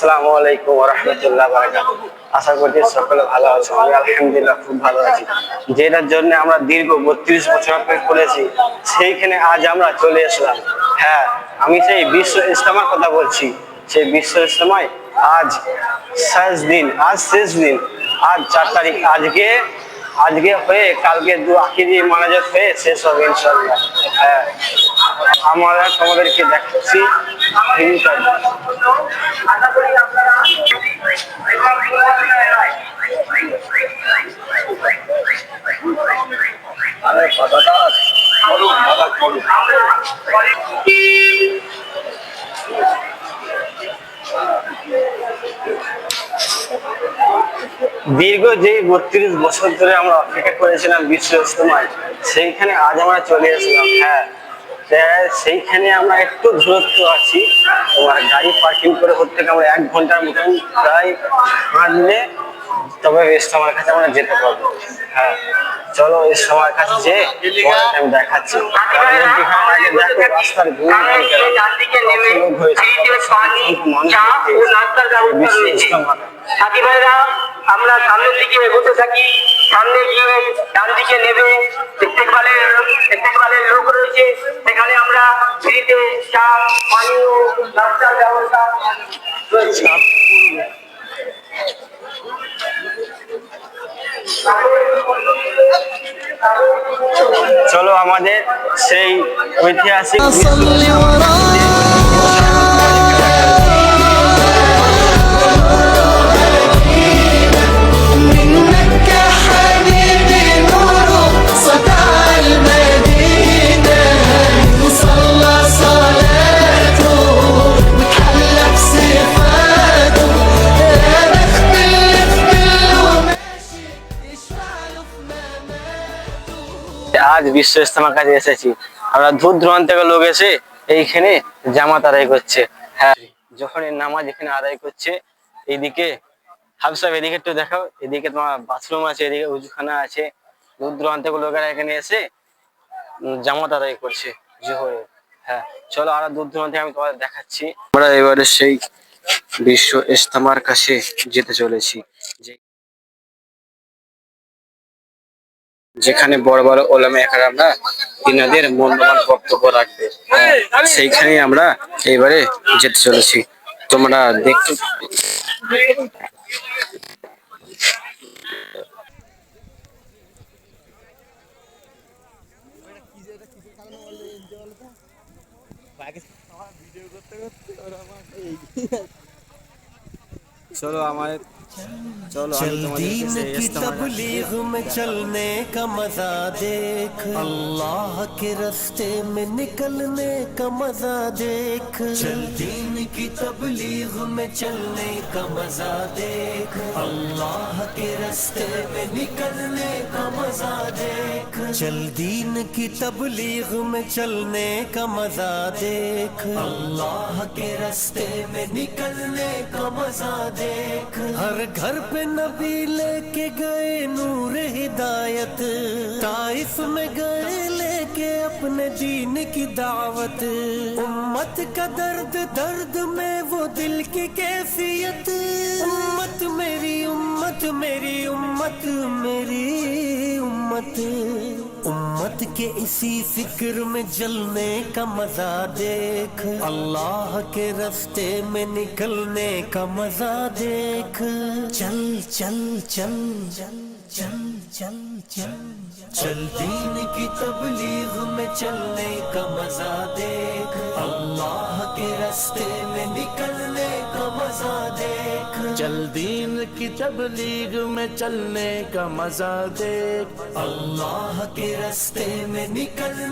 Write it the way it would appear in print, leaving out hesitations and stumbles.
আসসালামু আলাইকুম ওয়া রাহমাতুল্লাহি ওয়া বারাকাতুহু। আশা করি সকলে ভালো আছো। আমি আলহামদুলিল্লাহ খুব ভালো আছি। যেটার জন্য আমরা দীর্ঘ 32 বছর অপেক্ষা করেছি, সেইখানে আজ আমরা চলে আসলাম। হ্যাঁ, আমি সেই বিশ্ব ইজতেমার কথা বলছি। সেই বিশ্ব ইজতেমায় আজ শেষ দিন, আজ 4 তারিখ। আজকে হয়ে কালকে আখিরি মানাজাত হয়ে শেষ হবে ইনশাআল্লাহ। হ্যাঁ, আমরা তোমাদেরকে দেখাচ্ছি। দীর্ঘ যে 32 বছর ধরে আমরা অপেক্ষা করেছিলাম বিশ্ব ইজতেমায়, সেইখানে আজ আমরা চলে আসলাম। হ্যাঁ, সেইখানে আমরা একটু দূরত্ব আছি। তোমার গাড়ি পার্কিং করে থেকে আমরা 1 ঘন্টার মতন প্রায় হাঁটলে তবে ইজতেমার কাছে আমরা যেতে পারবো। হ্যাঁ, চলো ইজতেমার কাছে যে আমি দেখাচ্ছি। রাস্তার আমরা সামনের দিকে এগোতে থাকি। সামনে গিয়ে ডান দিকে নেবে ইস্তেকবালের লোক রয়েছে, সেখানে আমরা ফ্রিতে চা পানীয় নাস্তার ব্যবস্থা রয়েছে। চলো আমাদের সেই ঐতিহাসিক আজ বিশ্ব ইজতেমার কাছে এসেছি। আমরা দূর দূরান্ত থেকে লোক এসে এইখানে জামাত আদায় করছে। হ্যাঁ, যখন এই নামাজ এখানে আদায় করছে, এইদিকে হাফসাব এদিকে একটু দেখাও। এদিকে তোমার বাথরুম আছে, এদিকে উজুখানা আছে। দূর দূরান্ত থেকে লোকেরা এখানে এসে জামাত আদায় করছে জোহরে। হ্যাঁ, চলো আরো দূর দূরান্ত থেকে আমি তোমাদের দেখাচ্ছি। আমরা এবারে সেই বিশ্ব ইজতেমার কাছে যেতে চলেছি, যেখানে বড় বড় ওলামা একরামরা তিনাদের মূল্যবান বক্তব্য রাখবে। সেইখানে আমরা এবারে যেতে চলেছি। তোমরা দেখতে चलो हमारे चल दीन की तबलीग में चलने का मजा देख, अल्लाह के रास्ते में निकलने का मजा देख। चल दीन की तबलीग में चलने का मजा देख, अल्लाह के रास्ते में निकलने का मजा देख। चल दीन की तबलीग में चलने का मजा देख, अल्लाह के रास्ते में निकलने का मजा देख। हर घर पे नबी लेके गए नूर हिदायत, ताइफ में गए लेके अपने दीन की दावत। उम्मत का दर्द दर्द में वो दिल की कैफियत, उम्मत मेरी उम्मत मेरी उम्मत मेरी उम्मत। उम्मत के इसी फिक्र में जलने का मजा देख, अल्लाह के रास्ते में निकलने का मजा देख। चल चल चल चल चल चल चल चल दीन की तबलीग में चलने का मजा देख, अल्लाह के रास्ते में निकलने का मजा देख। चल दीन की तबलीग में चलने का मजा देख, अल्लाह के रास्ते में निकलने